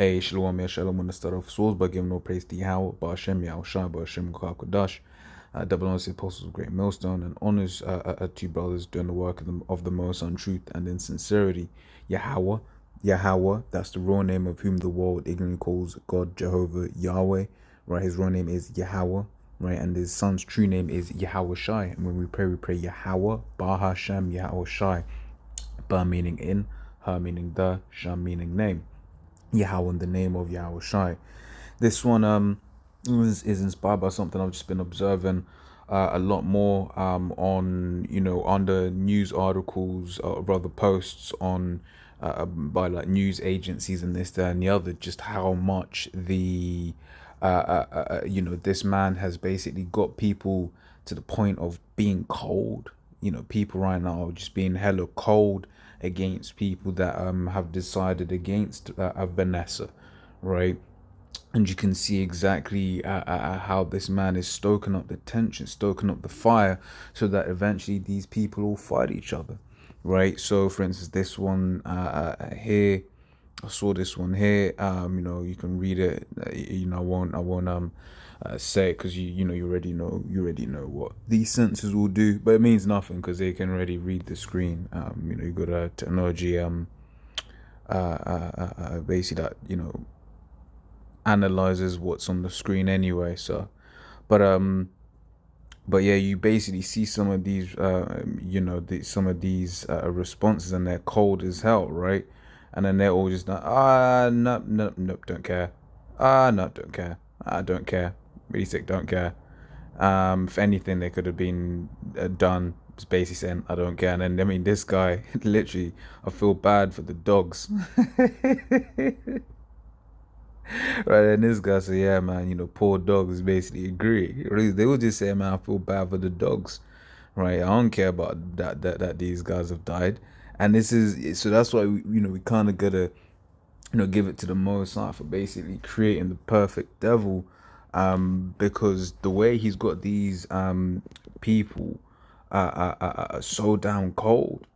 Hey, Shalom, Shalom, want to start off souls by giving all praise to Yahweh, Ba'ashem, Yahushua, Ba'ashem, Kodash, double honors to the apostles of great millstone, and honors to brothers doing the work of the most on truth and in sincerity. Yahweh, Yahweh, that's the raw name of whom the world ignorantly calls God, Jehovah, Yahweh, right? His raw name is Yahweh, right? And his son's true name is Yahweh Shai. And when we pray Yahweh, Ba'ashem, Yahweh Shai, Ba meaning in, Ha meaning the, Sham meaning name. Yahweh in the name of Yahweh Shai. This one is inspired by something I've just been observing a lot more on under news articles or rather posts on by like news agencies and this, that, and the other, just how much this man has basically got people to the point of being cold. People right now are just being hella cold against people that have decided against Vanessa, right? And you can see exactly how this man is stoking up the tension, stoking up the fire, so that eventually these people all fight each other, right? So, for instance, this one here, I saw this one here. You can read it. I won't say it because you already know what these sentences will do, but it means nothing because they can already read the screen. You got a technology basically that analyzes what's on the screen anyway. So, but yeah, you basically see some of these responses, and they're cold as hell, right? And then they're all just like, nope, nope, nope, don't care. No, don't care. Don't care. Really sick, don't care. If anything, they could have been done. It's basically saying, I don't care. And then, I mean, this guy, literally, I feel bad for the dogs. Right, and this guy said, yeah, man, poor dogs basically agree. They would just say, man, I feel bad for the dogs. Right, I don't care about that these guys have died. And this is, so that's why we kind of gotta give it to the Most High for basically creating the perfect devil, because the way he's got these people so damn cold,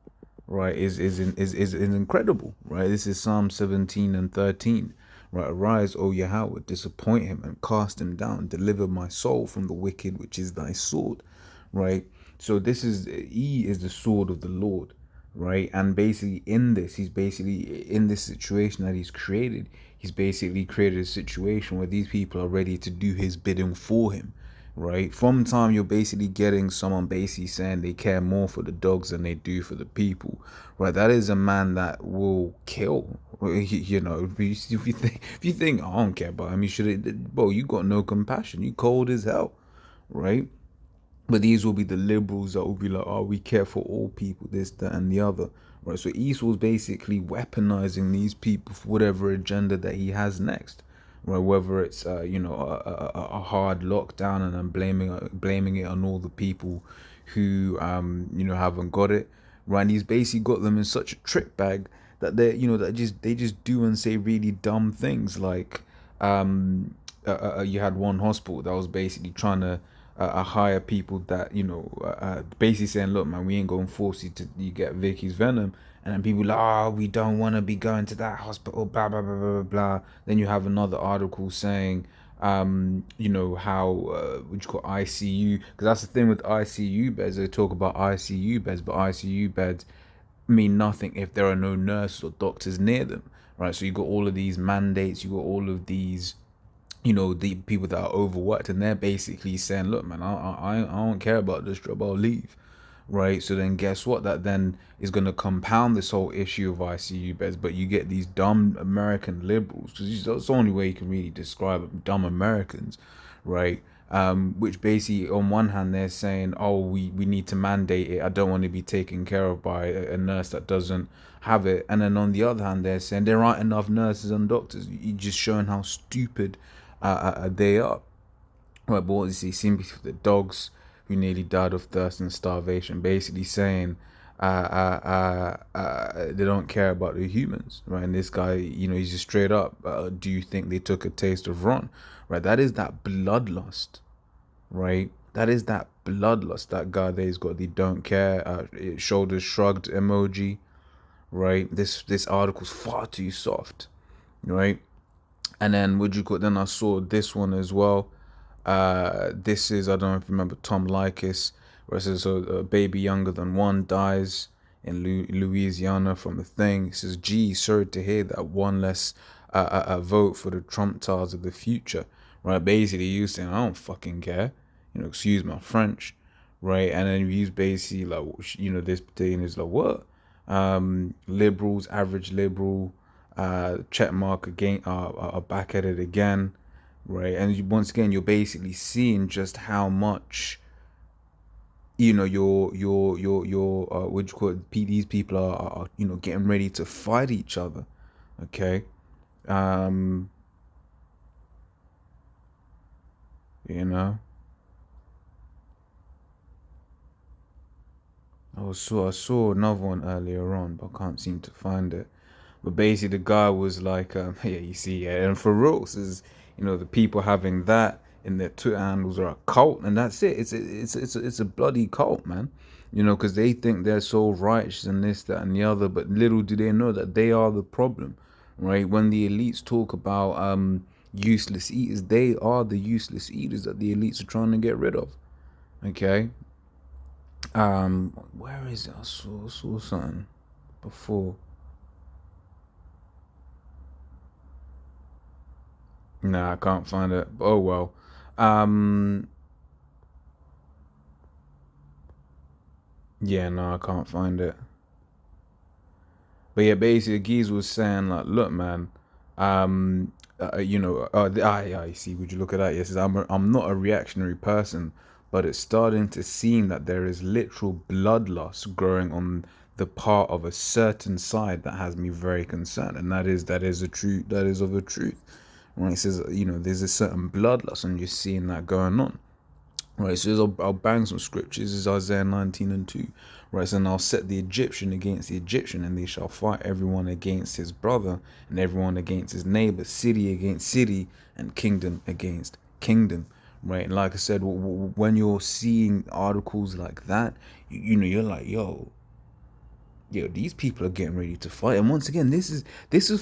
right, is incredible, right? This is Psalm 17 and 13, right? Arise, O Yahweh, disappoint him and cast him down, deliver my soul from the wicked, which is thy sword, right? So he is the sword of the Lord, right? And basically he's basically in this situation that he's created. He's basically created a situation where these people are ready to do his bidding for him, right? From time you're basically getting someone basically saying they care more for the dogs than they do for the people, right? That is a man that will kill. If you think I don't care about him, you should, bro. You got no compassion. You cold as hell, right? But these will be the liberals that will be like, oh, we care for all people, this, that, and the other, right? So Esau's basically weaponizing these people for whatever agenda that he has next, right? Whether it's a hard lockdown, and I'm blaming it on all the people who haven't got it, right? And he's basically got them in such a trick bag that they just do and say really dumb things like you had one hospital that was basically trying to hire people that basically saying, look, man, we ain't gonna force you get Vicky's venom. And then people like, oh, we don't want to be going to that hospital, blah blah blah blah blah. Then you have another article saying how what you call ICU, because that's the thing with ICU beds. They talk about ICU beds, but ICU beds mean nothing if there are no nurses or doctors near them, right? So you got all of these mandates, you got all of these the people that are overworked, and they're basically saying, look, man, I don't care about this job, I'll leave, right? So then guess what, that then is going to compound this whole issue of ICU beds. But you get these dumb American liberals, because that's the only way you can really describe them, dumb Americans, right? Which basically, on one hand, they're saying, oh, we need to mandate it, I don't want to be taken care of by a nurse that doesn't have it. And then on the other hand, they're saying there aren't enough nurses and doctors. You're just showing how stupid they are, right? But what is he? Sympathy for the dogs who nearly died of thirst and starvation, basically saying they don't care about the humans, right? And this guy, he's just straight up, do you think they took a taste of Ron, right? That is that bloodlust, right? That is that bloodlust. That guy there's got the don't care shoulders shrugged emoji, right? This article's far too soft, right? And then would you call then I saw this one as well. This is, I don't know if you remember Tom Likas, where it says a baby younger than one dies in Louisiana from a thing. It says, gee, sorry to hear that, one less vote for the Trump tiles of the future. Right, basically you saying I don't fucking care, excuse my French, right? And then you basically like, this thing is like what, liberals, average liberal, check mark again, are back at it again, right? And once again, you're basically seeing just how much, your what you call it, these people are getting ready to fight each other, okay? Um, you know, I saw another one earlier on, but I can't seem to find it. But basically, the guy was like, yeah, you see, yeah, and for real, is the people having that in their Twitter handles are a cult, and that's it. It's a bloody cult, man. Because they think they're so righteous and this, that, and the other, but little do they know that they are the problem, right? When the elites talk about useless eaters, they are the useless eaters that the elites are trying to get rid of. Okay. Where is it? I saw something before. Nah, I can't find it. Oh well. Um, yeah, no, I can't find it. But yeah, basically, Geese was saying like, look, man, I see. Would you look at that? Yes, I'm not a reactionary person, but it's starting to seem that there is literal bloodlust growing on the part of a certain side that has me very concerned, and that is a truth. That is of a truth. Right? It says, there's a certain bloodlust, and you're seeing that going on. Right, so I'll bang some scriptures. This is Isaiah 19:2. Right, so, and I'll set the Egyptian against the Egyptian, and they shall fight everyone against his brother, and everyone against his neighbor, city against city, and kingdom against kingdom. Right, and like I said, when you're seeing articles like that, you're like, these people are getting ready to fight. And once again, this is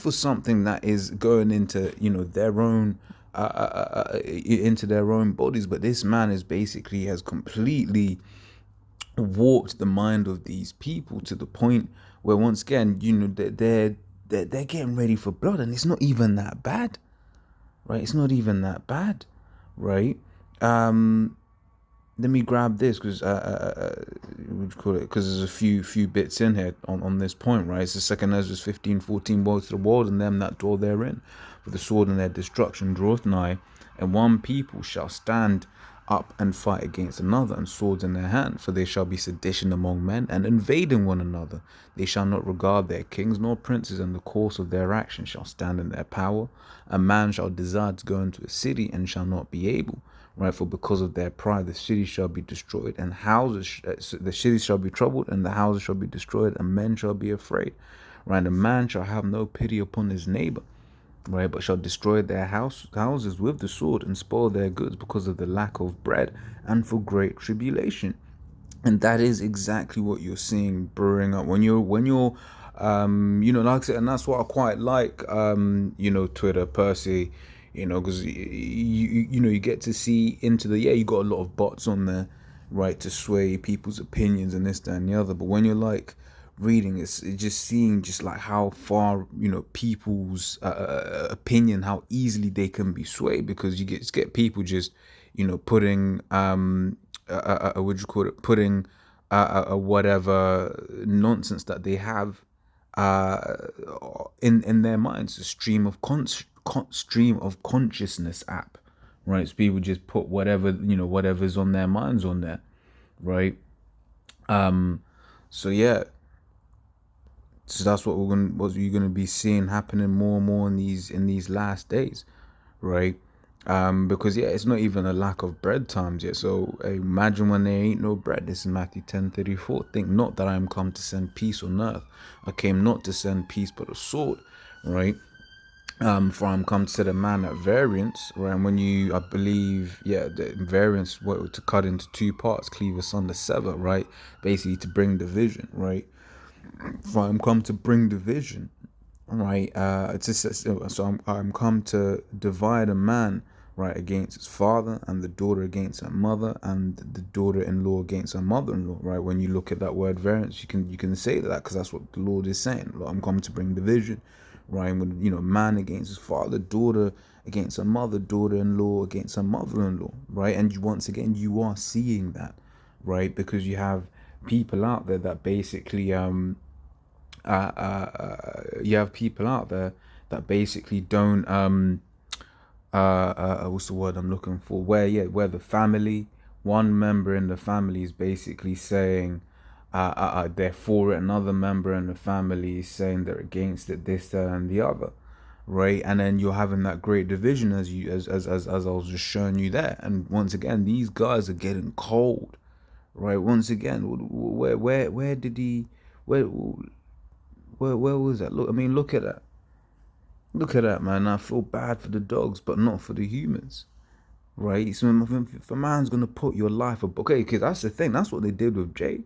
for something that is going into their own into their own bodies. But this man is basically has completely warped the mind of these people to the point where once again, they're getting ready for blood, and it's not even that bad, right? It's not even that bad, right? Let me grab this because what do you call it? Because there's a few bits in here on this point, right? It's the second Ezra 15:14, woe to the world and them that dwell therein, for the sword and their destruction draweth nigh, and one people shall stand up and fight against another, and swords in their hand, for there shall be sedition among men, and invading one another. They shall not regard their kings nor princes, and the course of their action shall stand in their power. A man shall desire to go into a city, and shall not be able. Right, for because of their pride, the city shall be destroyed, and the city shall be troubled, and the houses shall be destroyed, and men shall be afraid. Right, a man shall have no pity upon his neighbor, right, but shall destroy their houses with the sword, and spoil their goods because of the lack of bread, and for great tribulation. And that is exactly what you're seeing brewing up when you're like I said, and that's what I quite like Twitter per se, because you get to see into you got a lot of bots on there, right, to sway people's opinions and this, that, and the other. But when you're like reading, it's just seeing just like how far people's opinion, how easily they can be swayed, because you get people just putting what do you call it, putting whatever nonsense that they have uh in their minds, a stream of consciousness app, right? So people just put whatever's on their minds on there, right? So yeah, so that's what you're gonna be seeing happening more and more in these last days, right? Because it's not even a lack of bread times yet. So imagine when there ain't no bread. This is Matthew 10:34. Think not that I am come to send peace on earth. I came not to send peace but a sword, right? For I'm come to set a man at variance, right? And when I believe, the variance, what to cut into two parts, cleave asunder, sever, right? Basically to bring division, right? For I'm come to bring division, right? It's just, so I'm come to divide a man, right, against his father, and the daughter against her mother, and the daughter-in-law against her mother-in-law, right? When you look at that word variance, you can say that, because that's what the Lord is saying. Lord, I'm come to bring division, right? When, man against his father, daughter against her mother, daughter-in-law against her mother-in-law, right? And once again, you are seeing that, right? Because you have people out there that basically you have people out there that basically don't what's the word I'm looking for, where the family, one member in the family is basically saying they're for it, another member in the family is saying they're against it, this, that, and the other, right? And then you're having that great division, as I was just showing you there. And once again, these guys are getting cold, right? Once again, where did he, where was that? Look, I mean, look at that. Look at that, man. I feel bad for the dogs, but not for the humans, right? So if a man's gonna put your life up, okay, because that's the thing. That's what they did with Jake.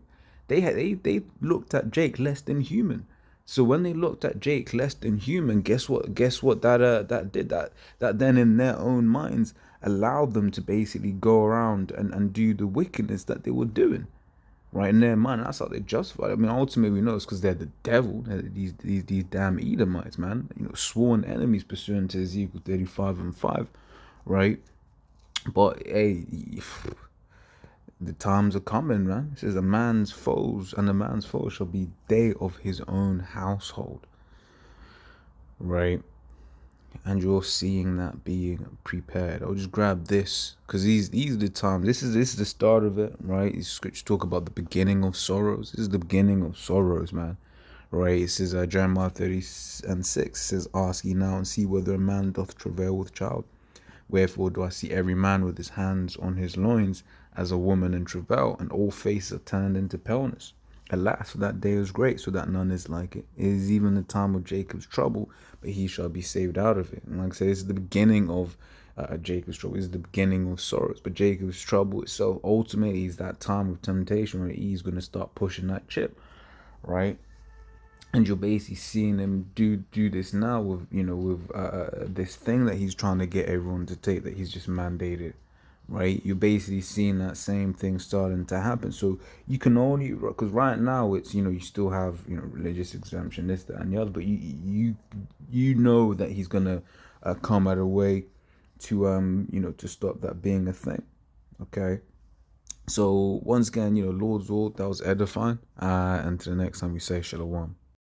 They looked at Jake less than human. So when they looked at Jake less than human, guess what? Guess what? That did that then in their own minds allowed them to basically go around and do the wickedness that they were doing, right? In their mind, that's how they justify it. I mean, ultimately, we know it's because they're the devil. They're these damn Edomites, man. Sworn enemies pursuant to Ezekiel 35:5, right? But hey, the times are coming, man. It says a man's foes, and a man's foes shall be they of his own household, right? And you're seeing that being prepared. I'll just grab this, because these are the times. This is the start of it, right? These scriptures talk about the beginning of sorrows. This is the beginning of sorrows, man. Right? It says Jeremiah 30:6 says, "Ask ye now and see whether a man doth travail with child. Wherefore do I see every man with his hands on his loins as a woman in travail, and all faces are turned into paleness. Alas, for that day is great, so that none is like it. It is even the time of Jacob's trouble, but he shall be saved out of it." And like I say, this is the beginning of Jacob's trouble. This is the beginning of sorrows. But Jacob's trouble itself, ultimately, is that time of temptation where he's going to start pushing that chip, right? And you're basically seeing him do this now with this thing that he's trying to get everyone to take, that he's just mandated, right? You're basically seeing that same thing starting to happen. So you can only, because right now it's, you still have religious exemption, this, that, and the other, but you know that he's gonna come out of way to to stop that being a thing. Okay. So once again, Lord's Lord, that was edifying. Until the next time, we say Shalom.